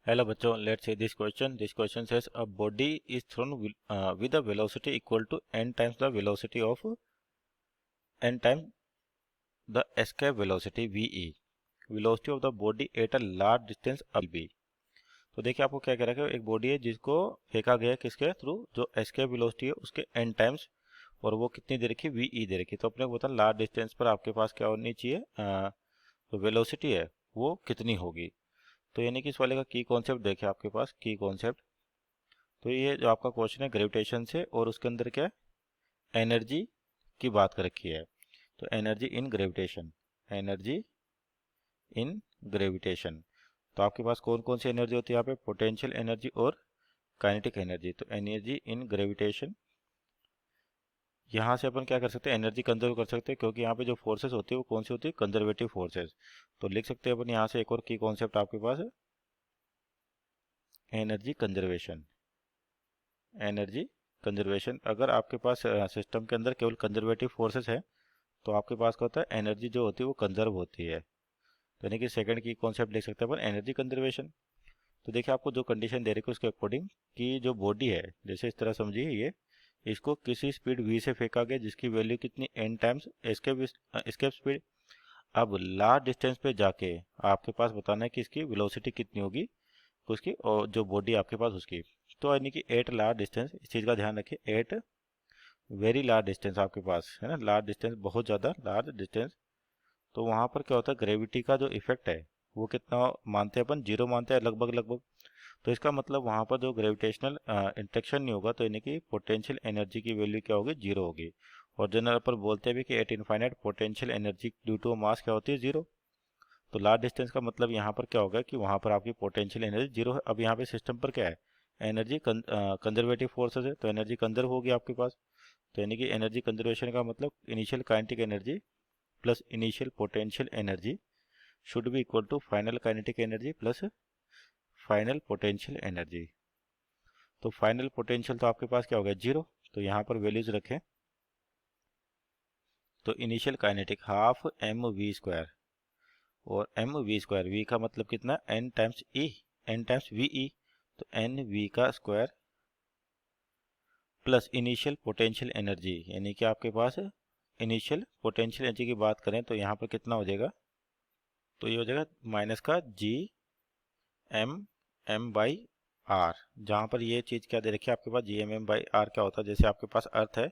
Hello बच्चों, let's see this question. This question says a body is thrown with a velocity equal to n times the velocity of n times the escape velocity ve. Velocity of the body at a large distance will be. तो देखिए आपको क्या कह रहा है, एक body है जिसको फेंका गया किसके थ्रू, जो एस्केप वेलोसिटी है उसके n टाइम्स, और वो कितनी दे रखी, ve दे रखी। तो अपने को पता लार्ज डिस्टेंस पर आपके पास क्या होनी चाहिए, जो वेलोसिटी है वो कितनी होगी। तो यानी कि इस वाले का की कॉन्सेप्ट देखिए आपके पास, की कॉन्सेप्ट। तो ये जो आपका क्वेश्चन है ग्रेविटेशन से, और उसके अंदर क्या है, एनर्जी की बात कर रखी है। तो energy in gravitation, energy in gravitation. तो आपके पास कौन कौन सी एनर्जी होती है यहाँ पे, पोटेंशियल एनर्जी और काइनेटिक एनर्जी। तो एनर्जी इन ग्रेविटेशन, यहाँ से अपन क्या कर सकते हैं, एनर्जी कंजर्व कर सकते हैं, क्योंकि यहाँ पे जो फोर्सेस होती है वो कौन सी होती है, कंजर्वेटिव फोर्सेस। तो लिख सकते हैं अपन यहाँ से एक और की कॉन्सेप्ट आपके पास है, एनर्जी कंजर्वेशन। एनर्जी कंजर्वेशन, अगर आपके पास सिस्टम के अंदर केवल कंजर्वेटिव फोर्सेस है तो आपके पास क्या होता है, एनर्जी जो होती है वो कंजर्व होती है। तो यानी कि सेकंड की कॉन्सेप्ट लिख सकते हैं अपन, एनर्जी कंजर्वेशन। तो देखिए आपको जो कंडीशन दे रही है उसके अकॉर्डिंग कि जो बॉडी है, जैसे इस तरह समझिए ये, इसको किसी स्पीड v से फेंका गया जिसकी वैल्यू कितनी, n टाइम्स एस्केप स्पीड। अब लार्ज डिस्टेंस पे जाके आपके पास बताना है कि इसकी वेलोसिटी कितनी होगी उसकी, और जो बॉडी आपके पास उसकी। तो यानी कि एट लार्ज डिस्टेंस, इस चीज़ का ध्यान रखिए, एट वेरी लार्ज डिस्टेंस आपके पास है ना, लार्ज डिस्टेंस, बहुत ज़्यादा लार्ज डिस्टेंस। तो वहाँ पर क्या होता है, ग्रेविटी का जो इफेक्ट है वो कितना मानते हैं अपन, जीरो मानते हैं लगभग लगभग। तो इसका मतलब वहाँ पर जो ग्रेविटेशनल इंटरेक्शन नहीं होगा, तो यानी कि पोटेंशियल एनर्जी की वैल्यू क्या होगी, जीरो होगी। और जनरल पर बोलते भी कि at infinite potential energy due to mass क्या होती है, जीरो। तो लार्ज डिस्टेंस का मतलब यहाँ पर क्या होगा कि वहाँ पर आपकी पोटेंशियल एनर्जी जीरो है। अब यहाँ पे सिस्टम पर क्या है, एनर्जी कंजर्वेटिव फोर्सेस है, तो एनर्जी कंजर्व होगी आपके पास। तो यानी कि एनर्जी कंजर्वेशन का मतलब initial kinetic energy plus initial potential energy should be equal to final kinetic energy plus final potential energy. तो फाइनल पोटेंशियल तो आपके पास क्या हो गया, जीरो। तो यहाँ पर वैल्यूज रखें, तो initial kinetic half m v square, और एम वी स्क्वायर, वी का मतलब कितना, n times e, n times v e, तो एन वी का square plus initial potential energy, यानी कि आपके पास इनिशियल पोटेंशियल एनर्जी की बात करें तो यहाँ पर कितना हो जाएगा, तो ये हो जाएगा माइनस का G M m by r. जहाँ पर ये चीज़ क्या दे रखी है आपके पास, जी एम बाई आर क्या होता है, जैसे आपके पास अर्थ है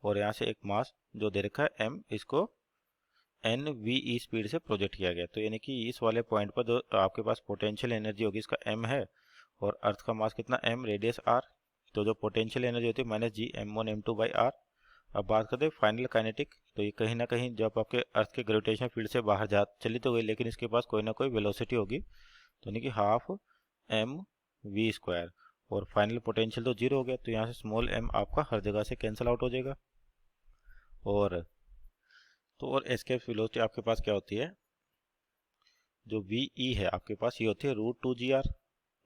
और यहाँ से एक मास जो दे रखा है एम, इसको एन वी ई स्पीड से प्रोजेक्ट किया गया। तो यानी कि इस वाले पॉइंट पर जो आपके पास पोटेंशियल एनर्जी होगी, इसका एम है और अर्थ का मास कितना, एम, रेडियस आर। तो जो पोटेंशियल एनर्जी होती है minus G m one m two by r. अब बात करते हैं फाइनल काइनेटिक, तो ये कहीं ना कहीं जब आपके अर्थ के ग्रेविटेशन फील्ड से बाहर जा चली तो गई, लेकिन इसके पास कोई ना कोई वेलोसिटी होगी। तो यानी कि हाफ एम वी स्क्वायर, और फाइनल पोटेंशियल तो जीरो हो गया, तो यहाँ से स्मॉल एम आपका हर जगह से कैंसिल आउट हो जाएगा। और तो और एस्केप वेलोसिटी आपके पास क्या होती है, जो वी ई है आपके पास, ये होती है root two G R,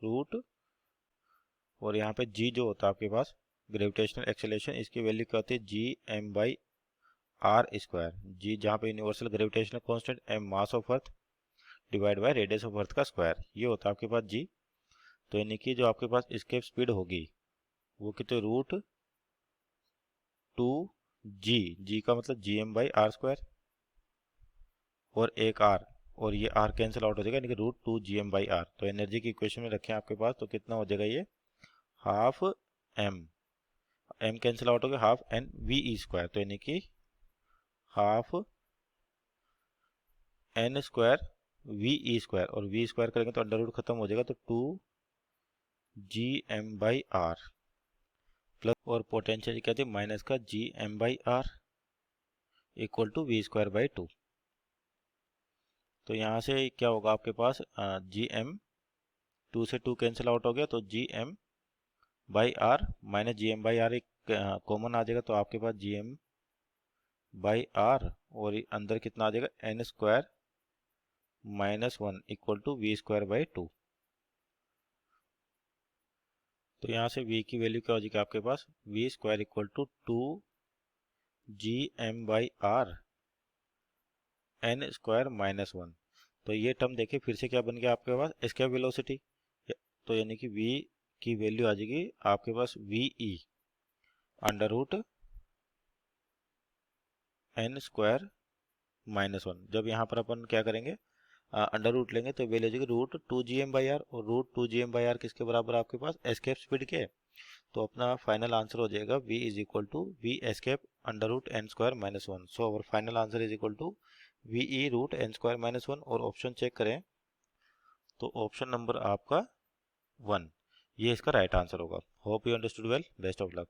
root, और यहाँ पे जी जो होता है आपके पास ग्रेविटेशनल एक्सेलरेशन, इसकी वैल्यू क्या होती है, G M by are square. G जहाँ पे universal gravitational constant, M mass of earth divide by radius of earth का स्क्वायर, ये होता है आपके पास जी। तो यानी कि जो आपके पास एस्केप स्पीड होगी वो कितने, रूट टू जी, जी का मतलब G M by are square, और एक आर, और ये आर कैंसिल आउट हो जाएगा, यानी कि root two G M by r. तो एनर्जी की इक्वेशन में रखें आपके पास, तो कितना हो जाएगा ये, half m, m cancel out हो गया, half n v e square, तो यानी कि half n square v e square, और वी स्क्वायर करेंगे तो अंडर रूट खत्म हो जाएगा, तो two G M by r plus, और पोटेंशियल क्या थी, माइनस का G M by are equal to v square by two. तो यहाँ से क्या होगा आपके पास, जी एम, टू से टू कैंसिल आउट हो गया, तो G M by r minus G M by r एक कॉमन आ जाएगा, तो आपके पास जी एम बाई आर, और अंदर कितना आ जाएगा, n square minus one equal to v square by two. तो यहाँ से v की वैल्यू क्या हो जाएगी आपके पास, V square equal to two G M by R N square minus one. तो ये टर्म देखिए फिर से क्या बन गया आपके पास, एस्केप वेलोसिटी, तो यानी कि v की वैल्यू आ जाएगी आपके पास V E under root N square -1। जब यहाँ पर अपन क्या करेंगे, अंडर रूट लेंगे तो वैल्यू आ जाएगी रूट 2gm/r, और रूट 2gm/r किसके बराबर आपके पास एस्केप स्पीड के। तो अपना फाइनल आंसर हो जाएगा v is equal to v escape under root N square -1। So our final answer is equal to v e root N square -1। और ऑप्शन चेक करें तो ऑप्शन नंबर आपका 1 ये इसका राइट आंसर होगा। Hope you understood well, best of luck.